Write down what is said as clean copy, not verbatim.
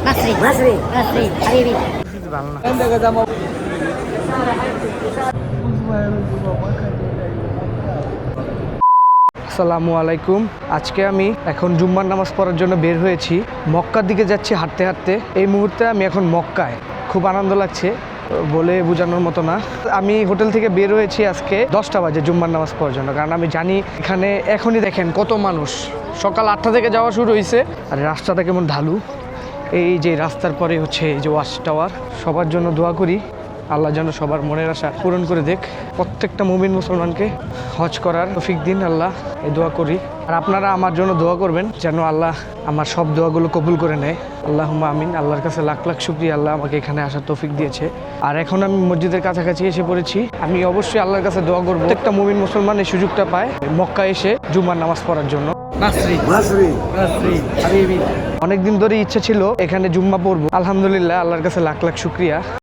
Masri, Masri, Masri, Habibi. আসসালামু আলাইকুম। আজকে আমি এখন জুম্মার নামাজ পড়ার জন্য বের হয়েছি। মক্কার দিকে যাচ্ছি হাঁটতে হাঁটতে। এই মুহূর্তে আমি এখন মক্কায়, খুব আনন্দ লাগছে, বলে বোঝানোর মতো না। আমি হোটেল থেকে বের হয়েছি আজকে 10টা বাজে জুম্মার নামাজ পড়ার জন্য, কারণ আমি জানি এখানে এখনই দেখেন কত মানুষ। সকাল 8টা থেকে যাওয়া শুরু হয়েছে, আর রাস্তাটা কেমন ঢালু। এই যে রাস্তার পরে হচ্ছে এই যে ওয়াচ টাওয়ার। সবার জন্য দোয়া করি, আল্লাহ যেন সবার মনের আশা পূরণ করে দেখ। প্রত্যেকটা মুমিন মুসলমানকে হজ করার তৌফিক দিন আল্লাহ, এই দোয়া করি। আর আপনারা আমার জন্য দোয়া করবেন যেন আল্লাহ আমার সব দোয়াগুলো কবুল করে নেয়। আল্লাহুম্মা আমিন। আল্লাহর কাছে লাখ লাখ শুকরিয়া, আল্লাহ আমাকে এখানে আসার তৌফিক দিয়েছে। আর এখন আমি মসজিদের কাছাকাছি এসে পড়েছি। আমি অবশ্যই আল্লাহর কাছে দোয়া করবো প্রত্যেকটা মুমিন মুসলমান এই সুযোগটা পায় মক্কায় এসে জুমার নামাজ পড়ার জন্য। অনেকদিন ধরে ইচ্ছা ছিল এখানে জুম্মা পড়বো। আলহামদুলিল্লাহ, আল্লাহর কাছে লাখ লাখ শুকরিয়া।